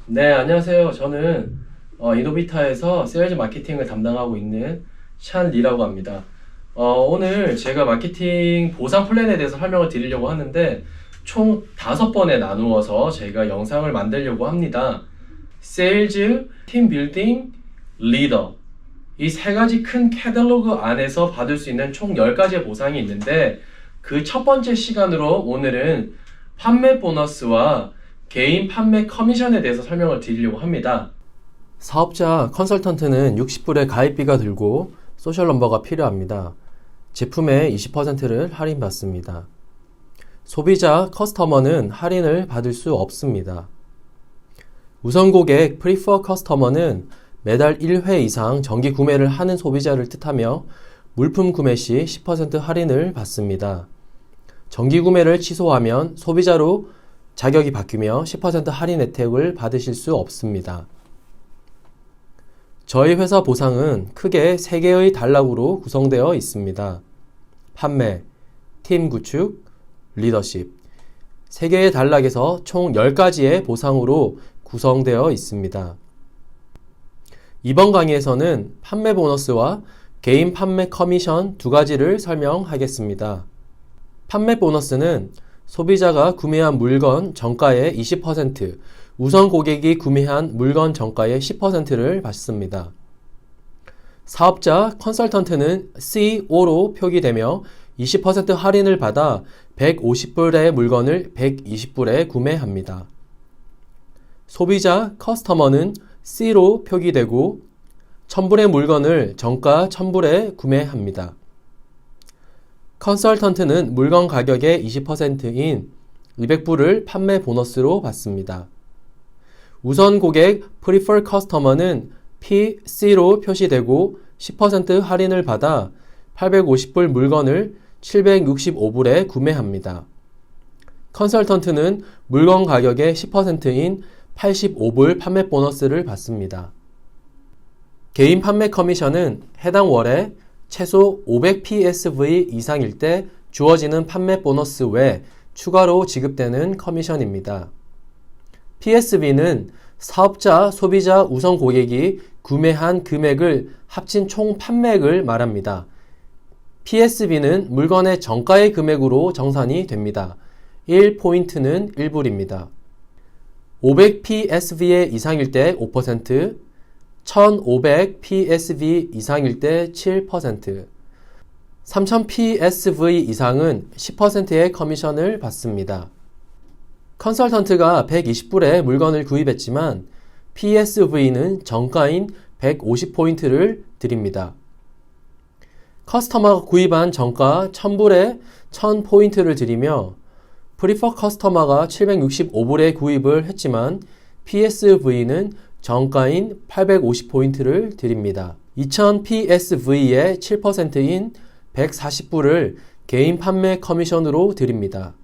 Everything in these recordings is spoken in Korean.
네, 안녕하세요. 저는 이노비타에서 세일즈 마케팅을 담당하고 있는 샨 리라고 합니다. 오늘 제가 마케팅 보상 플랜에 대해서 설명을 드리려고 하는데 총 5번에 나누어서 제가 영상을 만들려고 합니다. 세일즈, 팀 빌딩, 리더 이 세 가지 큰 캐탈로그 안에서 받을 수 있는 총 10가지의 보상이 있는데 그 첫 번째 시간으로 오늘은 판매 보너스와 개인 판매 커미션에 대해서 설명을 드리려고 합니다. 사업자 컨설턴트는 60불의 가입비가 들고 소셜 넘버가 필요합니다. 제품의 20%를 할인받습니다. 소비자 커스터머는 할인을 받을 수 없습니다. 우선 고객 프리퍼 커스터머는 매달 1회 이상 정기 구매를 하는 소비자를 뜻하며 물품 구매 시 10% 할인을 받습니다. 정기 구매를 취소하면 소비자로 자격이 바뀌며 10% 할인 혜택을 받으실 수 없습니다. 저희 회사 보상은 크게 3개의 단락으로 구성되어 있습니다. 판매, 팀 구축, 리더십. 3개의 단락에서 총 10가지의 보상으로 구성되어 있습니다. 이번 강의에서는 판매 보너스와 개인 판매 커미션 2가지를 설명하겠습니다. 판매 보너스는 소비자가 구매한 물건 정가의 20%, 우선 고객이 구매한 물건 정가의 10%를 받습니다. 사업자 컨설턴트는 CO로 표기되며 20% 할인을 받아 150불의 물건을 120불에 구매합니다. 소비자 커스터머는 C로 표기되고 1000불의 물건을 정가 1000불에 구매합니다. 컨설턴트는 물건 가격의 20%인 200불을 판매 보너스로 받습니다. 우선 고객 Prefer Customer는 PC로 표시되고 10% 할인을 받아 850불 물건을 765불에 구매합니다. 컨설턴트는 물건 가격의 10%인 85불 판매 보너스를 받습니다. 개인 판매 커미션은 해당 월에 최소 500PSV 이상일 때 주어지는 판매 보너스 외 추가로 지급되는 커미션입니다. PSV는 사업자, 소비자, 우선 고객이 구매한 금액을 합친 총 판매액을 말합니다. PSV는 물건의 정가의 금액으로 정산이 됩니다. 1포인트는 1불입니다. 500PSV 이상일 때 5%, 1500PSV 이상일 때 7%, 3000PSV 이상은 10%의 커미션을 받습니다. 컨설턴트가 120불에 물건을 구입했지만 PSV는 정가인 150포인트를 드립니다. 커스터머가 구입한 정가 1000불에 1000포인트를 드리며 프리퍼 커스터머가 765불에 구입을 했지만 PSV는 정가인 850포인트를 드립니다. 2000PSV의 7%인 140불을 개인 판매 커미션으로 드립니다.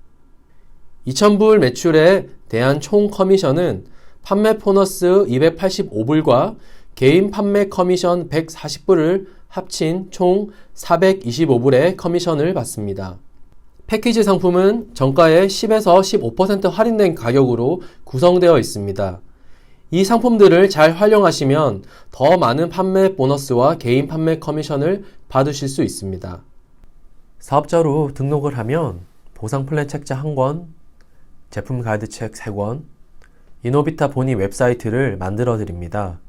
2000불 매출에 대한 총 커미션은 판매 보너스 285불과 개인 판매 커미션 140불을 합친 총 425불의 커미션을 받습니다. 패키지 상품은 정가의 10에서 15% 할인된 가격으로 구성되어 있습니다. 이 상품들을 잘 활용하시면 더 많은 판매 보너스와 개인 판매 커미션을 받으실 수 있습니다. 사업자로 등록을 하면 보상 플랜 책자 1권, 제품 가이드 책 3권, 이노비타 본인 웹사이트를 만들어 드립니다.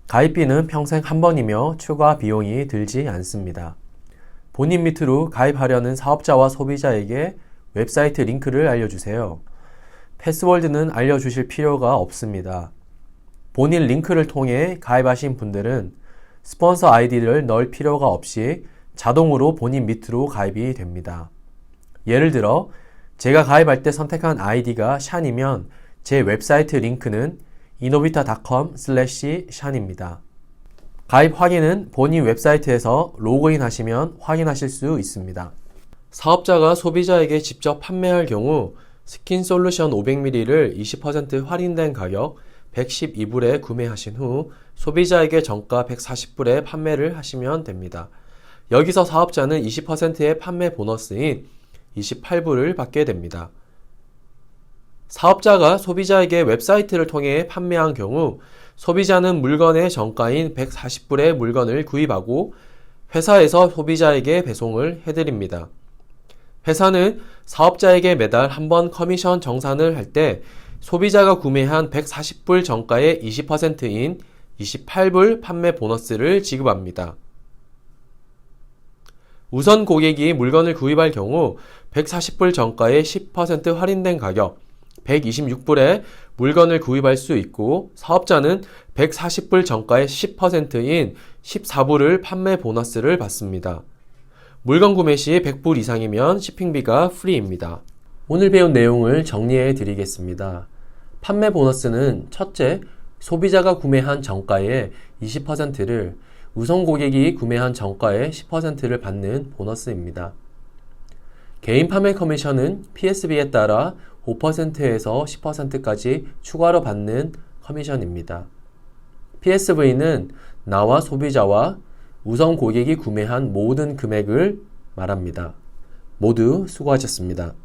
가입비는 평생 한 번이며 추가 비용이 들지 않습니다. 본인 밑으로 가입하려는 사업자와 소비자에게 웹사이트 링크를 알려주세요. 패스워드는 알려주실 필요가 없습니다. 본인 링크를 통해 가입하신 분들은 스폰서 아이디를 넣을 필요가 없이 자동으로 본인 밑으로 가입이 됩니다. 예를 들어 제가 가입할 때 선택한 아이디가 샨이면 제 웹사이트 링크는 innovita.com/shan입니다. 가입 확인은 본인 웹사이트에서 로그인 하시면 확인하실 수 있습니다. 사업자가 소비자에게 직접 판매할 경우 스킨솔루션 500ml를 20% 할인된 가격 112불에 구매하신 후 소비자에게 정가 140불에 판매를 하시면 됩니다. 여기서 사업자는 20%의 판매 보너스인 28불을 받게 됩니다. 사업자가 소비자에게 웹사이트를 통해 판매한 경우 소비자는 물건의 정가인 140불의 물건을 구입하고 회사에서 소비자에게 배송을 해드립니다. 회사는 사업자에게 매달 한 번 커미션 정산을 할 때 소비자가 구매한 140불 정가의 20%인 28불 판매 보너스를 지급합니다. 우선 고객이 물건을 구입할 경우 140불 정가의 10% 할인된 가격 126불에 물건을 구입할 수 있고 사업자는 140불 정가의 10%인 14불을 판매 보너스를 받습니다. 물건 구매 시 100불 이상이면 shipping비가 프리입니다. 오늘 배운 내용을 정리해 드리겠습니다. 판매 보너스는 첫째, 소비자가 구매한 정가의 20%를 우선 고객이 구매한 정가의 10%를 받는 보너스입니다. 개인 판매 커미션은 PSB에 따라 5%에서 10%까지 추가로 받는 커미션입니다. PSV는 나와 소비자와 우선 고객이 구매한 모든 금액을 말합니다. 모두 수고하셨습니다.